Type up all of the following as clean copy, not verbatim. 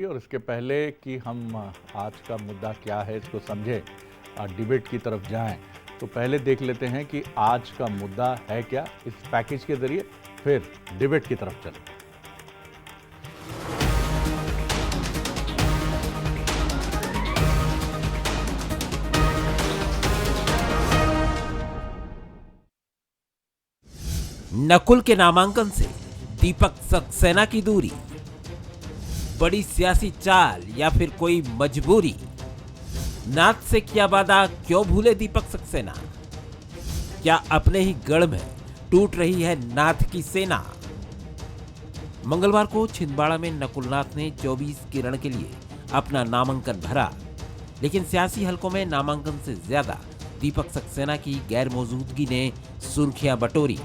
और इसके पहले कि हम आज का मुद्दा क्या है इसको समझें और डिबेट की तरफ जाएं, तो पहले देख लेते हैं कि आज का मुद्दा है क्या इस पैकेज के जरिए, फिर डिबेट की तरफ चलें। नकुल के नामांकन से दीपक सक्सेना की दूरी, बड़ी सियासी चाल या फिर कोई मजबूरी? नाथ से किया वादा क्यों भूले दीपक सक्सेना? क्या अपने ही गढ़ में टूट रही है नाथ की सेना? मंगलवार को छिंदवाड़ा में नकुल नाथ ने 24 की रण के लिए अपना नामांकन भरा, लेकिन सियासी हलकों में नामांकन से ज्यादा दीपक सक्सेना की गैर मौजूदगी ने सुर्खियां बटोरी।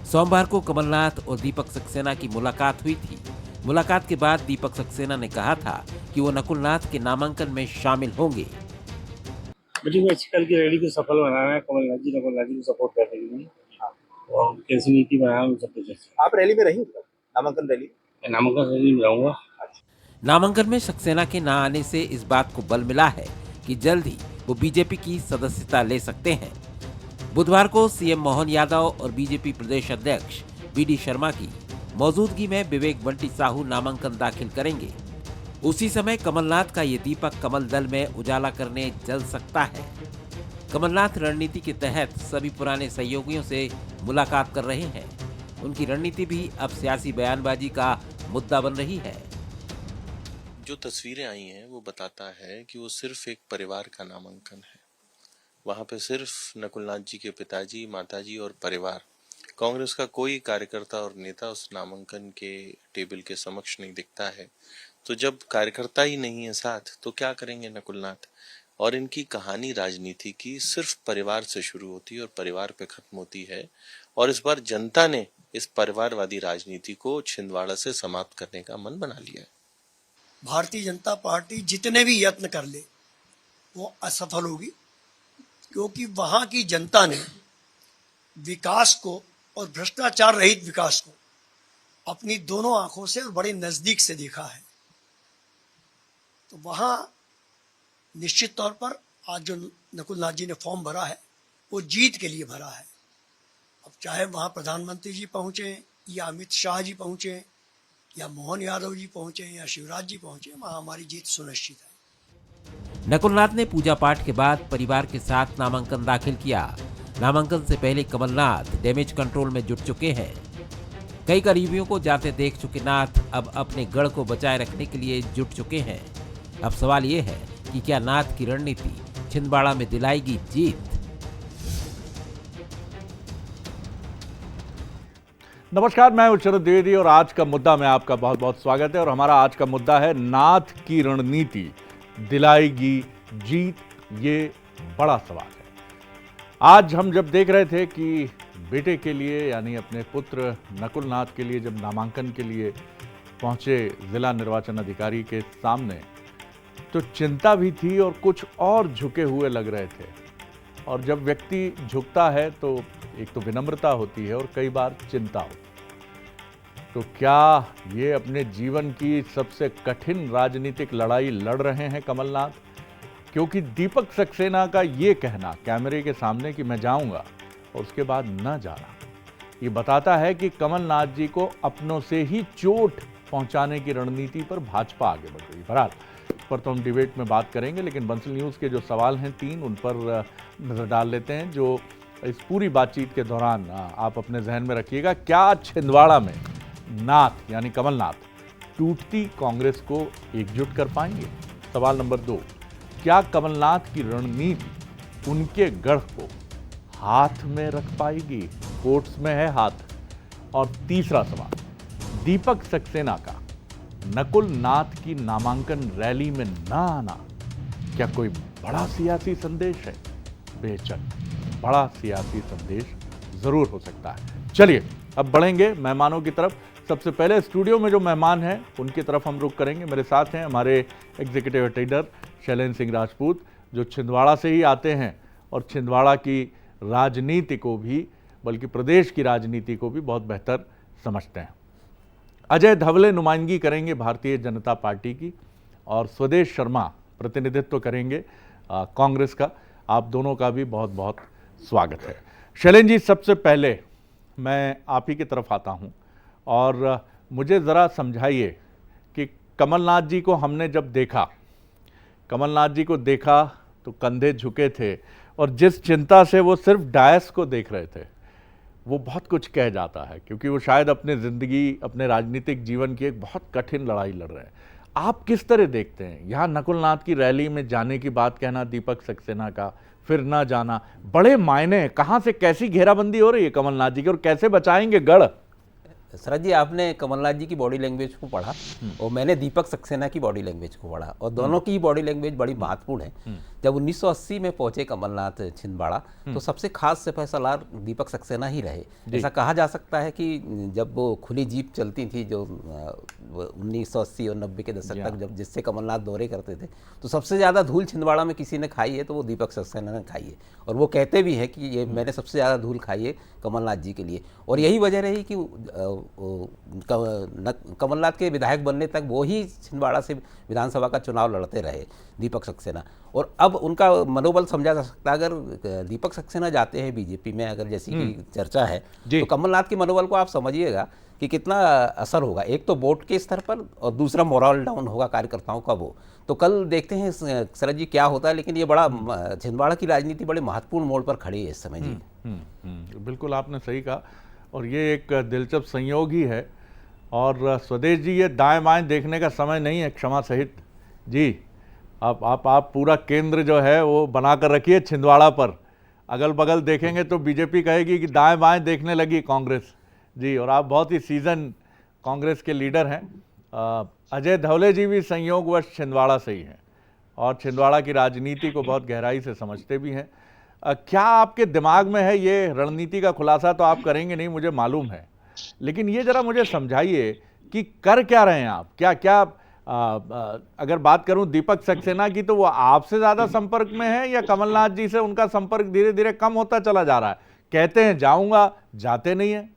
सोमवार को कमलनाथ और दीपक सक्सेना की मुलाकात हुई थी। मुलाकात के बाद दीपक सक्सेना ने कहा था कि वो नकुल नाथ के नामांकन में शामिल होंगे। मुझे कल की रैली को सफल बनाना है, नकुल नाथ जी को सपोर्ट करने के लिए और कैसी नीति बनाना सब कुछ। आप रैली में रही नामांकन रैली? नामांकन रैली में रहूंगा। नामांकन में सक्सेना के न आने से इस बात को बल मिला है कि जल्द ही वो बीजेपी की सदस्यता ले सकते हैं। बुधवार को सीएम मोहन यादव और बीजेपी प्रदेश अध्यक्ष बीडी शर्मा की मौजूदगी में विवेक बंटी साहू नामांकन दाखिल करेंगे। उसी समय कमलनाथ का ये दीपक कमल दल में उजाला करने जल सकता है। कमलनाथ रणनीति के तहत सभी पुराने सहयोगियों से मुलाकात कर रहे हैं। उनकी रणनीति भी अब सियासी बयानबाजी का मुद्दा बन रही है। जो तस्वीरें आई हैं वो बताता है कि वो सिर्फ एक परिवार का नामांकन है। वहां पे सिर्फ नकुलनाथ जी के पिताजी, माताजी और परिवार, कांग्रेस का कोई कार्यकर्ता और नेता उस नामांकन के टेबल के समक्ष नहीं दिखता है। तो जब कार्यकर्ता ही नहीं है साथ, तो क्या करेंगे नकुलनाथ? और इनकी कहानी राजनीति की सिर्फ परिवार से शुरू होती है और परिवार पे खत्म होती है। और इस बार जनता ने इस परिवारवादी राजनीति को छिंदवाड़ा से समाप्त करने का मन बना लिया है। भारतीय जनता पार्टी जितने भी यत्न कर ले वो असफल होगी, क्योंकि वहां की जनता ने विकास को और भ्रष्टाचार रहित विकास को अपनी दोनों आंखों से और बड़े नजदीक से देखा है। तो वहां निश्चित तौर पर आज जो नकुल नाथ जी ने फॉर्म भरा है वो जीत के लिए भरा है। अब चाहे वहां प्रधानमंत्री जी पहुंचे या अमित शाह जी पहुंचे या मोहन यादव जी पहुंचे या शिवराज जी पहुंचे, वहां हमारी जीत सुनिश्चित है। नकुलनाथ ने पूजा पाठ के बाद परिवार के साथ नामांकन दाखिल किया। नामांकन से पहले कमलनाथ डैमेज कंट्रोल में जुट चुके हैं। कई करीबियों को जाते देख चुके नाथ अब अपने गढ़ को बचाए रखने के लिए जुट चुके हैं। अब सवाल ये है कि क्या नाथ की रणनीति छिंदवाड़ा में दिलाएगी जीत? नमस्कार, मैं हूं शरद द्विवेदी और आज का मुद्दा में आपका बहुत बहुत स्वागत है। और हमारा आज का मुद्दा है नाथ की रणनीति दिलाएगी जीत, ये बड़ा सवाल है। आज हम जब देख रहे थे कि बेटे के लिए यानी अपने पुत्र नकुल नाथ के लिए जब नामांकन के लिए पहुंचे जिला निर्वाचन अधिकारी के सामने, तो चिंता भी थी और कुछ और झुके हुए लग रहे थे। और जब व्यक्ति झुकता है तो एक तो विनम्रता होती है और कई बार चिंता होती है। तो क्या ये अपने जीवन की सबसे कठिन राजनीतिक लड़ाई लड़ रहे हैं कमलनाथ? क्योंकि दीपक सक्सेना का ये कहना कैमरे के सामने कि मैं जाऊंगा और उसके बाद न जाना, ये बताता है कि कमलनाथ जी को अपनों से ही चोट पहुंचाने की रणनीति पर भाजपा आगे बढ़ रही है। बहरहाल इस पर तो हम डिबेट में बात करेंगे, लेकिन बंसल न्यूज़ के जो सवाल हैं 3, उन पर नजर डाल लेते हैं, जो इस पूरी बातचीत के दौरान आप अपने जहन में रखिएगा। क्या छिंदवाड़ा में नाथ यानी कमलनाथ टूटती कांग्रेस को एकजुट कर पाएंगे? सवाल नंबर 2, क्या कमलनाथ की रणनीति उनके गढ़ को हाथ में रख पाएगी? कोर्ट्स में है हाथ। और तीसरा सवाल, दीपक सक्सेना का नकुल नाथ की नामांकन रैली में ना आना क्या कोई बड़ा सियासी संदेश है? बेशक बड़ा सियासी संदेश जरूर हो सकता है। चलिए अब बढ़ेंगे मेहमानों की तरफ। सबसे पहले स्टूडियो में जो मेहमान हैं उनकी तरफ हम रुख करेंगे। मेरे साथ हैं हमारे एग्जीक्यूटिव एडिटर शैलेंद्र सिंह राजपूत, जो छिंदवाड़ा से ही आते हैं और छिंदवाड़ा की राजनीति को भी, बल्कि प्रदेश की राजनीति को भी बहुत बेहतर समझते हैं। अजय धवले नुमाइंदगी करेंगे भारतीय जनता पार्टी की और स्वदेश शर्मा प्रतिनिधित्व करेंगे कांग्रेस का। आप दोनों का भी बहुत बहुत स्वागत है। शैलेंद्र जी, सबसे पहले मैं आप ही की तरफ आता हूं और मुझे ज़रा समझाइए कि कमलनाथ जी को हमने जब देखा, कमलनाथ जी को देखा तो कंधे झुके थे और जिस चिंता से वो सिर्फ डायस को देख रहे थे वो बहुत कुछ कह जाता है, क्योंकि वो शायद अपने ज़िंदगी, अपने राजनीतिक जीवन की एक बहुत कठिन लड़ाई लड़ रहे हैं। आप किस तरह देखते हैं यहाँ नकुलनाथ की रैली में जाने की बात कहना दीपक सक्सेना का, फिर ना जाना, बड़े मायने हैं। कहाँ से कैसी घेराबंदी हो रही है कमलनाथ जी की और कैसे बचाएंगे गढ़? शरद जी, आपने कमलनाथ जी की बॉडी लैंग्वेज को पढ़ा और मैंने दीपक सक्सेना की बॉडी लैंग्वेज को पढ़ा और दोनों की बॉडी लैंग्वेज बड़ी महत्वपूर्ण है। जब 1980 में पहुंचे कमलनाथ छिंदवाड़ा तो सबसे खास सिपहसालार दीपक सक्सेना ही रहे। ऐसा कहा जा सकता है कि जब वो खुली जीप चलती थी जो 1980 और 90 के दशक तक, जब जिससे कमलनाथ दौरे करते थे, तो सबसे ज़्यादा धूल छिंदवाड़ा में किसी ने खाई है तो वो दीपक सक्सेना ने खाई है। और वो कहते भी हैं कि ये मैंने सबसे ज़्यादा धूल खाई है कमलनाथ जी के लिए। और यही वजह रही कि कमलनाथ के विधायक बनने तक वो ही छिंदवाड़ा से विधानसभा का चुनाव लड़ते रहे, दीपक सक्सेना। और अब उनका मनोबल समझा जा सकता है। अगर दीपक सक्सेना जाते हैं बीजेपी में, अगर जैसी की चर्चा है, तो कमलनाथ के मनोबल को आप समझिएगा कि कितना असर होगा। एक तो वोट के स्तर पर और दूसरा मोरल डाउन होगा कार्यकर्ताओं का। वो तो कल देखते हैं शरद जी क्या होता है, लेकिन ये बड़ा छिंदवाड़ा की राजनीति बड़े महत्वपूर्ण मोड़ पर खड़ी है इस समय जी। बिल्कुल आपने सही कहा और ये एक दिलचस्प संयोग ही है। और स्वदेश जी, ये दाएं बाएं देखने का समय नहीं है, क्षमा सहित जी। आप पूरा केंद्र जो है वो बना कर रखिए छिंदवाड़ा पर। अगल बगल देखेंगे तो बीजेपी कहेगी कि दाएं बाएं देखने लगी कांग्रेस जी। और आप बहुत ही सीजन कांग्रेस के लीडर हैं। अजय धवले जी भी संयोगवश छिंदवाड़ा से ही हैं और छिंदवाड़ा की राजनीति को बहुत गहराई से समझते भी हैं। क्या आपके दिमाग में है, ये रणनीति का खुलासा तो आप करेंगे नहीं मुझे मालूम है, लेकिन ये जरा मुझे समझाइए कि कर क्या रहे हैं आप? क्या अगर बात करूं दीपक सक्सेना की तो वो आपसे ज़्यादा संपर्क में है या कमलनाथ जी से उनका संपर्क धीरे धीरे कम होता चला जा रहा है? कहते हैं जाऊंगा, जाते नहीं है।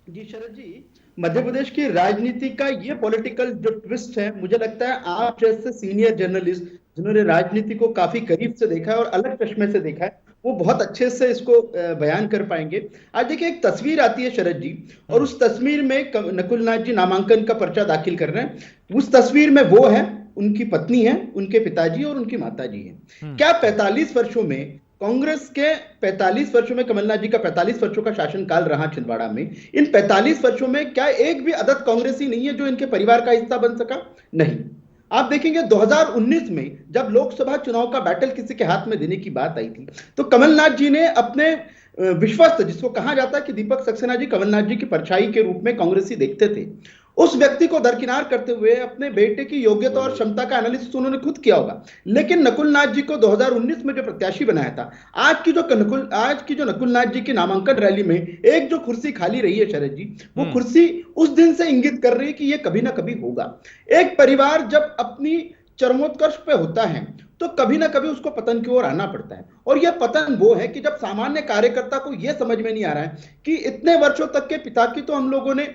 जी शरद जी, मध्य प्रदेश की राजनीति का ये पॉलिटिकल जो ट्विस्ट है, मुझे लगता है आप जैसे सीनियर जर्नलिस्ट जिन्होंने राजनीति को काफी करीब से देखा है और अलग चश्मे से देखा है, वो बहुत अच्छे से इसको बयान कर पाएंगे। आज देखिए, एक तस्वीर आती है शरद जी, और उस तस्वीर में नकुलनाथ जी नामांकन का पर्चा दाखिल कर रहे हैं। उस तस्वीर में वो है, उनकी पत्नी है, उनके पिताजी और उनकी माताजी है। क्या 45 वर्षों में कांग्रेस के 45 वर्षों में, कमलनाथ जी का 45 वर्षों का शासनकाल रहा छिंदवाड़ा में, इन 45 वर्षों में क्या एक भी अदद कांग्रेसी नहीं है जो इनके परिवार का हिस्सा बन सका? नहीं। आप देखेंगे 2019 में जब लोकसभा चुनाव का बैटल किसी के हाथ में देने की बात आई थी, तो कमलनाथ जी ने अपने विश्वस्त, जिसको कहा जाता है कि दीपक सक्सेना जी कमलनाथ जी की परछाई के रूप में कांग्रेसी देखते थे, उस व्यक्ति को दरकिनार करते हुए अपने बेटे की योग्यता और क्षमता का एनालिसिस उन्होंने खुद किया होगा। लेकिन नकुलनाथ जी को 2019 में जो प्रत्याशी बनाया था, आज की जो नकुलनाथ जी की नामांकन रैली में एक जो कुर्सी खाली रही है शरद जी, वो कुर्सी उस दिन से इंगित कर रही है कि ये कभी ना कभी होगा। एक परिवार जब अपनी चरमोत्कर्ष पे होता है तो कभी ना कभी उसको पतन की ओर आना पड़ता है। और यह पतन वो है कि जब सामान्य कार्यकर्ता को यह समझ में नहीं आ रहा है कि इतने वर्षों तक के पिता की तो हम लोगों ने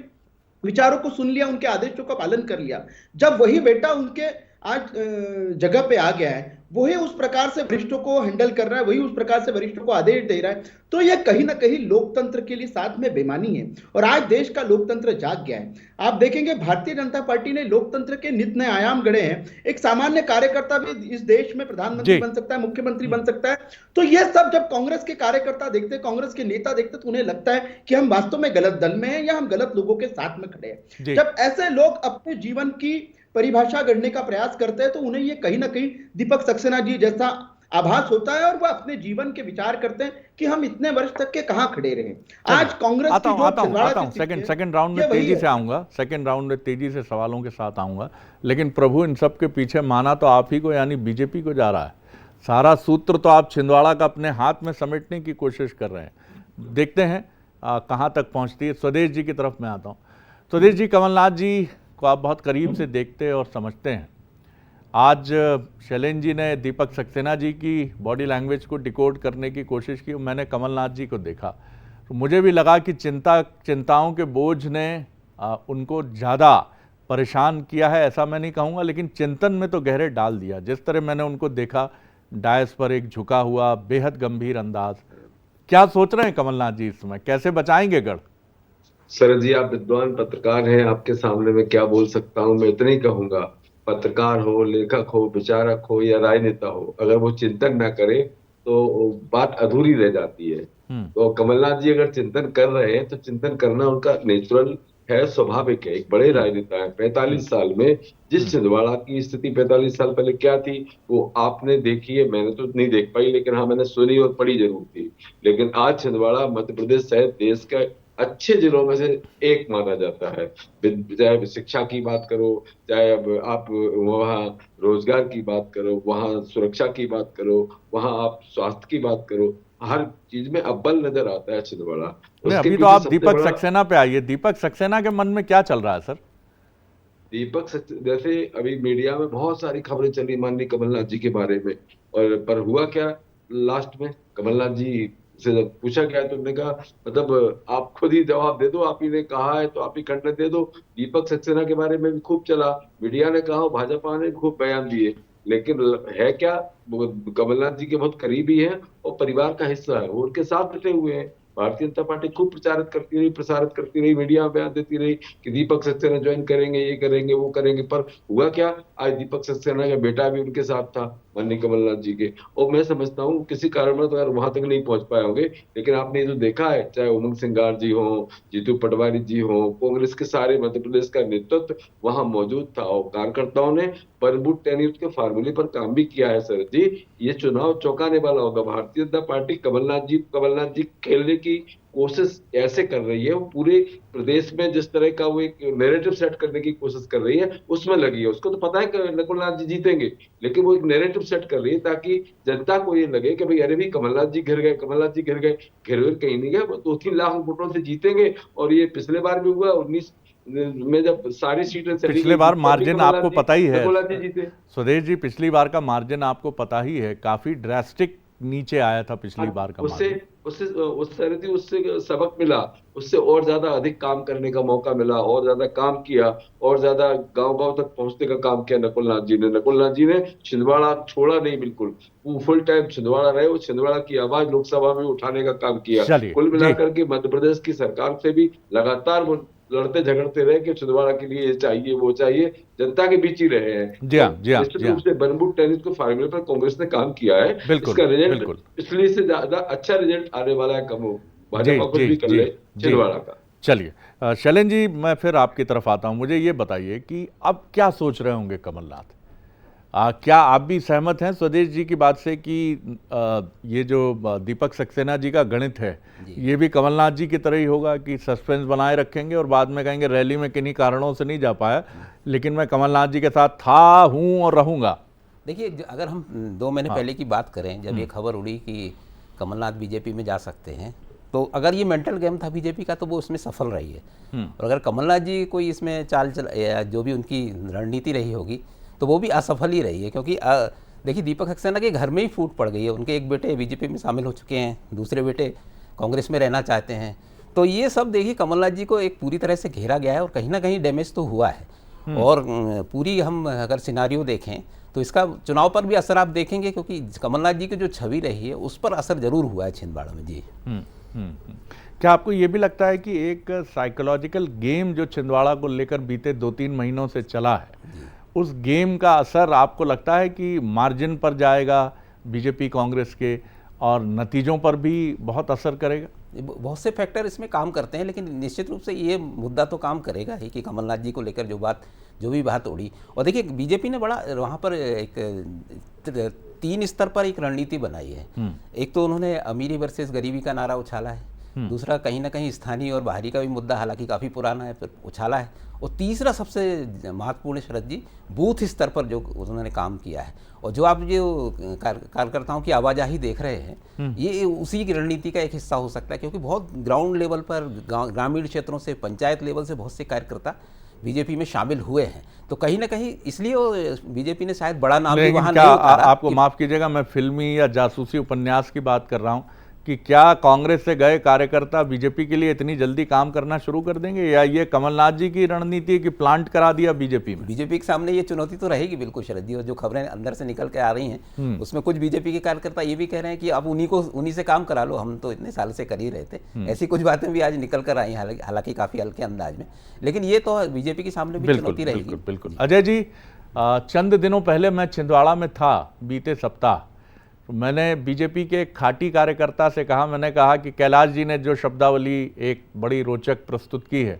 विचारों को सुन लिया, उनके आदेशों का पालन कर लिया, जब वही बेटा उनके आज जगह पे आ गया है, वही उस प्रकार से वरिष्ठों को हैंडल कर रहा है, वही उस प्रकार से वरिष्ठों को आदेश दे रहा है, तो यह कहीं ना कहीं लोकतंत्र के लिए साथ में बेईमानी है। और आज देश का लोकतंत्र जाग गया है। आप देखेंगे भारतीय जनता पार्टी ने लोकतंत्र के नित नए आयाम गढ़े हैं। एक सामान्य कार्यकर्ता भी इस देश में प्रधानमंत्री बन सकता है, मुख्यमंत्री बन सकता है। तो यह सब जब कांग्रेस के कार्यकर्ता देखते, कांग्रेस के नेता देखते, तो उन्हें लगता है कि हम वास्तव में गलत दल में हैं या हम गलत लोगों के साथ में खड़े हैं। जब ऐसे लोग अपने जीवन की परिभाषा गढ़ने का प्रयास करते हैं तो उन्हें ये कहीं ना कहीं दीपक सक्सेना जी जैसा आभास होता है और वह अपने जीवन के विचार करते हैं कि हम इतने वर्ष तक के कहां खड़े रहे। आज कांग्रेस आता हूं सेकंड राउंड में तेजी से आऊंगा, सेकंड राउंड में तेजी से सवालों के साथ आऊंगा। लेकिन प्रभु, इन सब के पीछे माना तो आप ही को यानी बीजेपी को जा रहा है। सारा सूत्र तो आप छिंदवाड़ा का अपने हाथ में समेटने की कोशिश कर रहे हैं। देखते हैं कहां तक पहुंचती है। स्वदेश जी की तरफ मैं आता हूं। स्वदेश जी, कमलनाथ जी को आप बहुत करीब से देखते और समझते हैं। आज शैलेंद्र जी ने दीपक सक्सेना जी की बॉडी लैंग्वेज को डिकोड करने की कोशिश की, मैंने कमलनाथ जी को देखा। तो मुझे भी लगा कि चिंताओं के बोझ ने उनको ज़्यादा परेशान किया है, ऐसा मैं नहीं कहूँगा, लेकिन चिंतन में तो गहरे डाल दिया। जिस तरह मैंने उनको देखा डायस पर एक झुका हुआ बेहद गंभीर अंदाज, क्या सोच रहे हैं कमलनाथ जी इस समय, कैसे बचाएंगे गढ़? शरद जी, आप विद्वान पत्रकार हैं, आपके सामने मैं क्या बोल सकता हूँ। मैं इतना ही कहूंगा, पत्रकार हो, लेखक हो, विचारक हो या राजनेता हो, अगर वो चिंतन ना करे तो बात अधूरी रह जाती है। तो कमलनाथ जी अगर चिंतन कर रहे हैं तो चिंतन करना उनका नेचुरल है, स्वाभाविक है। एक बड़े राजनेता है। 45 साल में जिस छिंदवाड़ा की स्थिति 45 साल पहले क्या थी वो आपने देखी है, मैंने तो नहीं देख पाई, लेकिन हाँ मैंने सुनी और पढ़ी जरूर थी। लेकिन आज छिंदवाड़ा मध्य प्रदेश सहित देश का अच्छे जिलों में से एक माना जाता है। चाहे शिक्षा की बात करो, चाहे अब आप वहाँ रोजगार की बात करो, वहाँ सुरक्षा की बात करो, वहाँ आप स्वास्थ्य की बात करो, हर चीज में अव्वल नजर आता है छिंदवाड़ा। नहीं, अभी तो आप दीपक सक्सेना पे आइए। दीपक सक्सेना के मन में क्या चल रहा है सर? जैसे अभी मीडिया में बहुत सारी खबरें चली माननीय कमलनाथ जी के बारे में, और पर हुआ क्या लास्ट में, कमलनाथ जी से जब पूछा गया तो उन्होंने कहा मतलब आप खुद ही जवाब दे दो, आप ही ने कहा है तो आप ही खंडन दे दो। दीपक सक्सेना के बारे में भी खूब चला, मीडिया ने कहा, भाजपा ने खूब बयान दिए, लेकिन है क्या, वो कमलनाथ जी के बहुत करीबी हैं और परिवार का हिस्सा है, वो उनके साथ डटे हुए हैं। भारतीय जनता पार्टी खूब प्रचारित करती रही, प्रसारित करती रही, मीडिया में बयान देती रही कि दीपक सक्सेना ज्वाइन करेंगे, ये करेंगे, वो करेंगे। पर हुआ क्या, आज दीपक सक्सेना का बेटा भी उनके साथ था माननीय कमलनाथ जी के। और मैं समझता हूँ किसी कारणवश अगर वहां तक नहीं पहुंच पाए होंगे, लेकिन आपने जो देखा है, चाहे उमंग सिंगार जी हो, जीतू पटवारी जी हो, कांग्रेस के सारे मध्य प्रदेश का नेतृत्व वहां मौजूद था और कार्यकर्ताओं ने परबूट टेनिस के फार्मूले पर काम भी किया है। सर जी, ये चुनाव चौंकाने वाला होगा। भारतीय जनता पार्टी कमलनाथ जी खेलने की कोशिश ऐसे कर रही है, वो पूरे प्रदेश में जिस तरह का वो एक नैरेटिव सेट करने की कोशिश कर रही है उसमें लगी है। उसको तो पता है कि नकुलनाथ जी जीतेंगे, लेकिन वो एक नैरेटिव सेट कर रही है ताकि जनता को ये लगे कि भाई अरे भी कमलनाथ जी घिर गए, कमलनाथ जी घिर गए। घिर कहीं नहीं गए, वो 2-3 लाख वोटों से जीतेंगे। और ये पिछले बार भी हुआ, 19 में जब सारी सीटें पिछले बार मार्जिन आपको पता ही है नकुलनाथ जी जीते। स्वदेश जी, पिछली बार का मार्जिन आपको पता ही है, काफी ड्रास्टिक नीचे आया था पिछली बार का मार्जिन। उससे सबक मिला, उससे और ज्यादा अधिक काम करने का मौका मिला, और ज्यादा काम किया, और ज्यादा गांव-गांव तक पहुंचने का काम किया नकुलनाथ जी ने छिंदवाड़ा छोड़ा नहीं, बिल्कुल वो फुल टाइम छिंदवाड़ा रहे। वो छिंदवाड़ा की आवाज लोकसभा में उठाने का काम किया। कुल मिलाकर के मध्य प्रदेश की सरकार से भी लगातार वो लड़ते झगड़ते रहे कि छिंदवाड़ा के लिए ये चाहिए, वो चाहिए, जनता के बीच ही रहे हैं। जी हाँ, निश्चित रूप से बनबूट टेनिस के फार्मूले पर कांग्रेस ने काम किया है। इसका रिजल्ट पिछले से ज्यादा अच्छा रिजल्ट आने वाला है, कम हो भाजपा कुछ भी कर ले छिंदवाड़ा का। चलिए शैलेंद्र जी, मैं फिर आपकी तरफ आता हूं। मुझे ये बताइए कि अब क्या सोच रहे होंगे कमलनाथ? क्या आप भी सहमत हैं स्वदेश जी की बात से कि ये जो दीपक सक्सेना जी का गणित है ये भी कमलनाथ जी की तरह ही होगा कि सस्पेंस बनाए रखेंगे और बाद में कहेंगे रैली में किन्हीं कारणों से नहीं जा पाया, लेकिन मैं कमलनाथ जी के साथ था, हूं और रहूंगा? देखिए, अगर हम 2 महीने पहले की बात करें, जब ये खबर उड़ी कि कमलनाथ बीजेपी में जा सकते हैं, तो अगर ये मेंटल गेम था बीजेपी का तो वो उसमें सफल रही है। और अगर कमलनाथ जी कोई इसमें चाल या जो भी उनकी रणनीति रही होगी तो वो भी असफल ही रही है, क्योंकि देखिए दीपक सक्सेना के घर में ही फूट पड़ गई है। उनके एक बेटे बीजेपी में शामिल हो चुके हैं, दूसरे बेटे कांग्रेस में रहना चाहते हैं। तो ये सब देखिए कमलनाथ जी को एक पूरी तरह से घेरा गया है और कहीं ना कहीं डैमेज तो हुआ है। और पूरी हम अगर सिनारियो देखें तो इसका चुनाव पर भी असर आप देखेंगे, क्योंकि कमलनाथ जी की जो छवि रही है उस पर असर जरूर हुआ है छिंदवाड़ा में। जी क्या आपको ये भी लगता है कि एक साइकोलॉजिकल गेम जो छिंदवाड़ा को लेकर बीते 2-3 महीनों से चला है, उस गेम का असर आपको लगता है कि मार्जिन पर जाएगा बीजेपी कांग्रेस के और नतीजों पर भी बहुत असर करेगा? बहुत से फैक्टर इसमें काम करते हैं, लेकिन निश्चित रूप से ये मुद्दा तो काम करेगा ही कि कमलनाथ जी को लेकर जो भी बात उड़ी। और देखिए बीजेपी ने बड़ा वहाँ पर एक 3 स्तर पर एक रणनीति बनाई है। एक तो उन्होंने अमीरी वर्सेस गरीबी का नारा उछाला है, दूसरा कहीं ना कहीं स्थानीय और बाहरी का भी मुद्दा हालांकि काफ़ी पुराना है पर उछाला है, और तीसरा सबसे महत्वपूर्ण शरद जी बूथ स्तर पर जो उन्होंने काम किया है। और जो आप जो कार्यकर्ताओं की आवाजाही देख रहे हैं ये उसी की रणनीति का एक हिस्सा हो सकता है, क्योंकि बहुत ग्राउंड लेवल पर ग्रामीण क्षेत्रों से पंचायत लेवल से बहुत से कार्यकर्ता बीजेपी में शामिल हुए हैं। तो कहीं ना कहीं इसलिए बीजेपी ने शायद बड़ा नाम भी वहाँ नहीं उतारा। आपको माफ कीजिएगा, मैं फिल्मी या जासूसी उपन्यास की बात कर रहा हूँ। कि क्या कांग्रेस से गए कार्यकर्ता बीजेपी के लिए इतनी जल्दी काम करना शुरू कर देंगे, या ये कमलनाथ जी की रणनीति है कि प्लांट करा दिया बीजेपी में? बीजेपी के सामने ये चुनौती तो रहेगी बिल्कुल शरद जी, और जो खबरें अंदर से निकल के आ रही हैं उसमें कुछ बीजेपी के कार्यकर्ता ये भी कह रहे हैं कि अब उन्हीं से काम करा लो, हम तो इतने साल से कर ही रहे थे। ऐसी कुछ बातें भी आज निकल कर आई, हालांकि काफी हल्के अंदाज में, लेकिन ये तो बीजेपी के सामने भी चुनौती रहेगी। बिल्कुल। अजय जी, चंद दिनों पहले मैं छिंदवाड़ा में था, बीते सप्ताह। मैंने बीजेपी के एक खाटी कार्यकर्ता से कहा, मैंने कहा कि कैलाश जी ने जो शब्दावली एक बड़ी रोचक प्रस्तुत की है,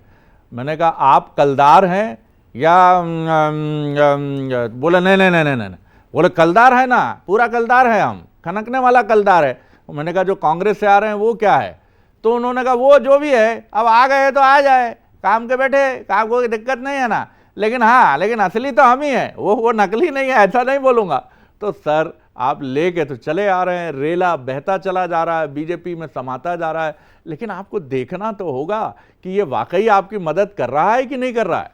मैंने कहा आप कलदार हैं या बोले नहीं नहीं नहीं नहीं नहीं, बोले कलदार है ना, पूरा कलदार है, हम खनकने वाला कलदार है। मैंने कहा जो कांग्रेस से आ रहे हैं वो क्या है? तो उन्होंने कहा वो जो भी है, अब आ गए तो आ जाए, काम के बैठे, काम कोई दिक्कत नहीं है ना, लेकिन हाँ, लेकिन असली तो हम ही हैं, वो नकली नहीं है, ऐसा नहीं बोलूँगा। तो सर आप लेके तो चले आ रहे हैं, रेला बहता चला जा रहा है, बीजेपी में समाता जा रहा है, लेकिन आपको देखना तो होगा कि ये वाकई आपकी मदद कर रहा है कि नहीं कर रहा है।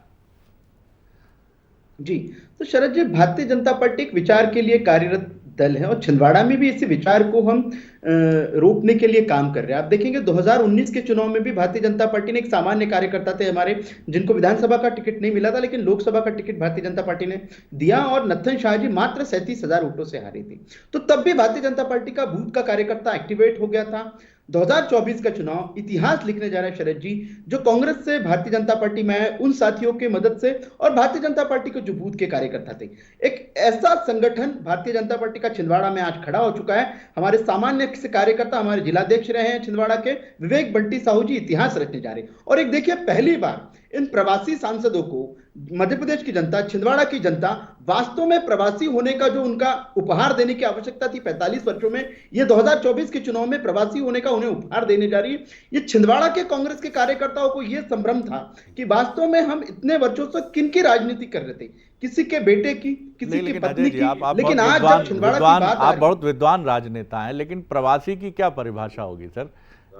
जी, तो शरद जी, भारतीय जनता पार्टी एक विचार के लिए कार्यरत दल है और छिंदवाड़ा में भी इसी विचार को हम रोकने के लिए काम कर रहे हैं। आप देखेंगे 2019 के चुनाव में भी भारतीय जनता पार्टी ने, एक सामान्य कार्यकर्ता थे हमारे जिनको विधानसभा का टिकट नहीं मिला था, लेकिन लोकसभा का टिकट भारतीय जनता पार्टी ने दिया और नत्थन शाह जी मात्र 37,000 वोटों से हारी थी। तो तब भी भारतीय जनता पार्टी का बूथ का कार्यकर्ता एक्टिवेट हो गया था। 2024 का चुनाव इतिहास लिखने जा रहा है शरद जी, जो कांग्रेस से भारतीय जनता पार्टी में आए उन साथियों के मदद से और भारतीय जनता पार्टी के जो बूथ के कार्यकर्ता थे, एक ऐसा संगठन भारतीय जनता पार्टी का छिंदवाड़ा में आज खड़ा हो चुका है। हमारे सामान्य से कार्यकर्ता हमारे जिलाध्यक्ष रहे हैं छिंदवाड़ा के विवेक बंटी साहू जी इतिहास रचने जा रहे हैं। और एक देखिए, पहली बार इन प्रवासी सांसदों को मध्य प्रदेश की जनता, छिंदवाड़ा की जनता वास्तव में प्रवासी होने का जो उनका उपहार देने की आवश्यकता थी 45 वर्षों में, ये 2024 के चुनाव में प्रवासी होने का उन्हें उपहार देने जा रही है। ये छिंदवाड़ा के कांग्रेस के कार्यकर्ताओं को यह संभ्रम था कि वास्तव में हम इतने वर्षों से किनकी राजनीति कर रहे थे, किसी के बेटे की, किसी की पत्नी की, लेकिन आज जब छिंदवाड़ा की बात, आप बहुत विद्वान राजनेता हैं, लेकिन प्रवासी की क्या परिभाषा होगी सर?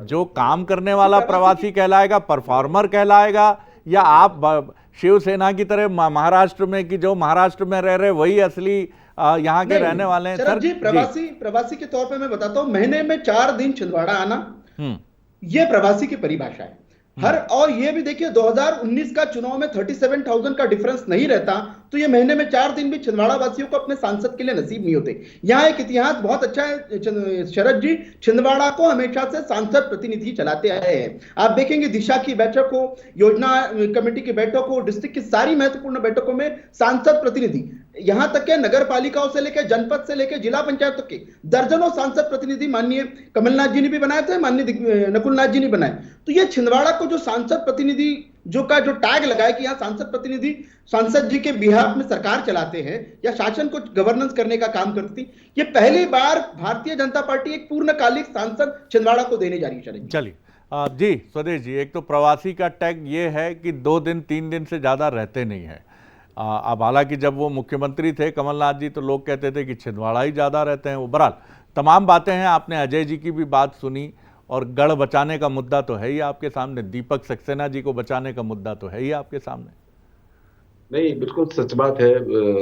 जो काम करने वाला प्रवासी कहलाएगा, परफॉर्मर कहलाएगा, या आप शिवसेना की तरह महाराष्ट्र में कि जो महाराष्ट्र में रह रहे वही असली यहाँ के रहने वाले हैं? सर जी, प्रवासी के तौर पे मैं बताता हूँ, महीने में 4 दिन छिंदवाड़ा आना, ये प्रवासी की परिभाषा है। और ये भी देखिए 2019 का चुनाव में 37,000 का डिफरेंस नहीं रहता तो ये महीने में 4 दिन भी छिंदवाड़ा वासियों को अपने सांसद के लिए नसीब नहीं होते। यहाँ एक इतिहास बहुत अच्छा है शरद जी, छिंदवाड़ा को हमेशा से सांसद प्रतिनिधि चलाते आए हैं। आप देखेंगे दिशा की बैठक हो, योजना कमेटी की बैठक हो, डिस्ट्रिक्ट की सारी महत्वपूर्ण बैठकों में सांसद प्रतिनिधि, यहां तक के नगर पालिकाओं से लेकर जनपद से लेकर जिला पंचायत तक के दर्जनों सांसद प्रतिनिधि माननीय कमलनाथ जी ने भी बनाए थे, माननीय नकुलनाथ जी ने बनाए। तो ये छिंदवाड़ा को जो सांसद प्रतिनिधि जो टैग लगाए कि यहाँ सांसद प्रतिनिधि सांसद जी के बिहाफ में सरकार चलाते हैं या शासन को गवर्नेंस करने का काम करती, ये पहली बार भारतीय जनता पार्टी एक पूर्णकालिक सांसद छिंदवाड़ा को देने जा रही है। चलिए जी स्वदेश जी, एक तो प्रवासी का टैग ये है कि 2 दिन 3 दिन से ज्यादा रहते नहीं है। अब हालांकि जब वो मुख्यमंत्री थे कमलनाथ जी तो लोग कहते थे कि छिंदवाड़ा ही ज़्यादा रहते हैं। वो बहरहाल तमाम बातें हैं, आपने अजय जी की भी बात सुनी और गढ़ बचाने का मुद्दा तो है ही आपके सामने, दीपक सक्सेना जी को बचाने का मुद्दा तो है ही आपके सामने। नहीं, बिल्कुल सच बात है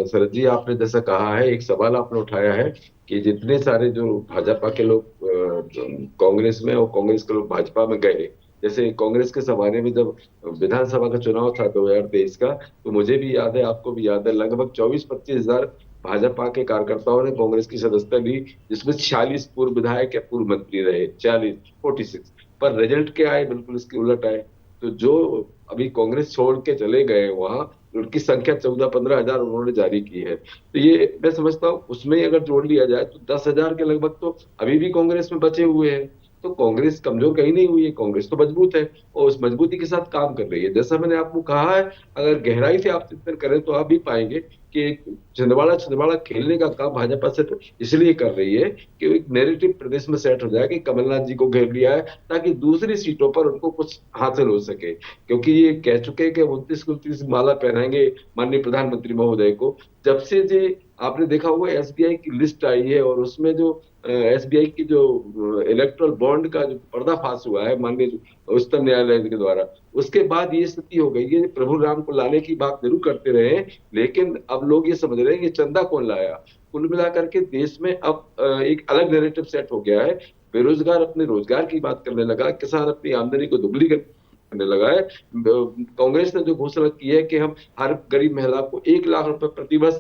शरद जी, आपने जैसा कहा है, एक सवाल आपने उठाया है कि जितने सारे जो भाजपा के लोग कांग्रेस में और कांग्रेस के लोग भाजपा में गए, जैसे कांग्रेस के जमाने में जब विधानसभा का चुनाव था 2023 का, तो मुझे भी याद है, आपको भी याद है, लगभग 24-25 हजार भाजपा के कार्यकर्ताओं ने कांग्रेस की सदस्यता ली, जिसमें 46 पूर्व विधायक या पूर्व मंत्री रहे, 46 पर रिजल्ट क्या आए, बिल्कुल इसके उलट आए। तो जो अभी कांग्रेस छोड़ के चले गए वहां, उनकी संख्या 14-15 हजार उन्होंने जारी की है। तो ये मैं समझता हूँ उसमें अगर जोड़ लिया जाए तो 10 हजार के लगभग तो अभी भी कांग्रेस में बचे हुए हैं। तो कांग्रेस कमजोर कहीं नहीं हुई है, कांग्रेस तो मजबूत है और उस मजबूती के साथ काम कर रही है। जैसा मैंने आपको कहा है, अगर गहराई से आप चिंतन करें तो आप भी पाएंगे कि छिंदवाड़ा खेलने का काम भाजपा से तो इसलिए कर रही है कि एक नैरेटिव प्रदेश में सेट हो जाए कि कमलनाथ जी को घेर लिया है ताकि दूसरी सीटों पर उनको कुछ हासिल हो सके, क्योंकि ये कह चुके हैं कि 29 माला पहनाएंगे माननीय प्रधानमंत्री महोदय को। जब से जी आपने देखा होगा एसबीआई की लिस्ट आई है और उसमें जो एसबीआई की जो इलेक्ट्रल बॉन्ड का जो पर्दाफाश हुआ है माननीय उच्चतम न्यायालय के द्वारा, उसके बाद ये स्थिति हो गई है। प्रभु राम को लाने की बात जरूर करते रहे, लेकिन अब लोग ये समझ रहे हैं कि चंदा कौन लाया। कुल मिलाकर के देश में अब एक अलग नैरेटिव सेट हो गया है। बेरोजगार अपने रोजगार की बात करने लगा, किसान अपनी आमदनी को दुगनी करने लगा है। कांग्रेस ने जो घोषणा की है कि हम हर गरीब महिला को 1 लाख रुपए प्रतिवर्ष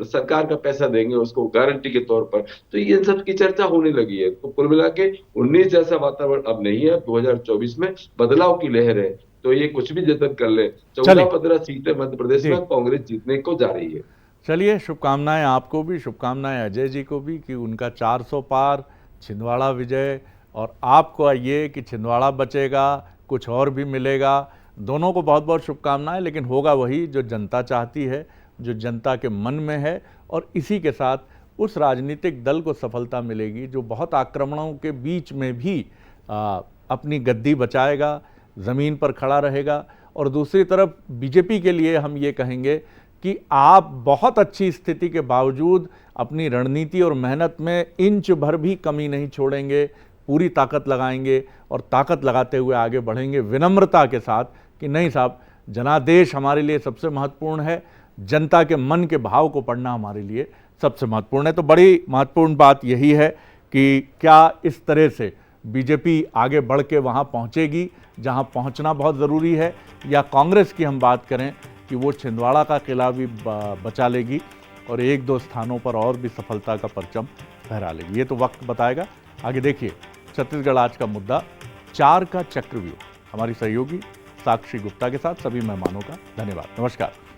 सरकार का पैसा देंगे उसको गारंटी के तौर पर, तो ये सब की चर्चा होने लगी है। तो कुल मिला के 19 जैसा वातावरण अब नहीं है, 2024 में बदलाव की लहर है। तो ये कुछ भी जतन कर ले, 14-15 सीटें मध्य प्रदेश में कांग्रेस जीतने को जा रही है। चलिए, शुभकामनाएं आपको भी, शुभकामनाएं अजय जी को भी कि उनका 400 पार, छिंदवाड़ा विजय, और आपको ये कि छिंदवाड़ा बचेगा, कुछ और भी मिलेगा। दोनों को बहुत बहुत शुभकामनाएं, लेकिन होगा वही जो जनता चाहती है, जो जनता के मन में है, और इसी के साथ उस राजनीतिक दल को सफलता मिलेगी जो बहुत आक्रमणों के बीच में भी अपनी गद्दी बचाएगा, ज़मीन पर खड़ा रहेगा। और दूसरी तरफ बीजेपी के लिए हम ये कहेंगे कि आप बहुत अच्छी स्थिति के बावजूद अपनी रणनीति और मेहनत में इंच भर भी कमी नहीं छोड़ेंगे, पूरी ताकत लगाएंगे और ताकत लगाते हुए आगे बढ़ेंगे विनम्रता के साथ कि नहीं साहब, जनादेश हमारे लिए सबसे महत्वपूर्ण है, जनता के मन के भाव को पढ़ना हमारे लिए सबसे महत्वपूर्ण है। तो बड़ी महत्वपूर्ण बात यही है कि क्या इस तरह से बीजेपी आगे बढ़ के वहाँ पहुँचेगी जहाँ पहुँचना बहुत ज़रूरी है, या कांग्रेस की हम बात करें कि वो छिंदवाड़ा का किला भी बचा लेगी और 1-2 स्थानों पर और भी सफलता का परचम फहरा लेगी। ये तो वक्त बताएगा। आगे देखिए छत्तीसगढ़ आज का मुद्दा 4 का चक्रव्यूह। हमारी सहयोगी साक्षी गुप्ता के साथ सभी मेहमानों का धन्यवाद। नमस्कार।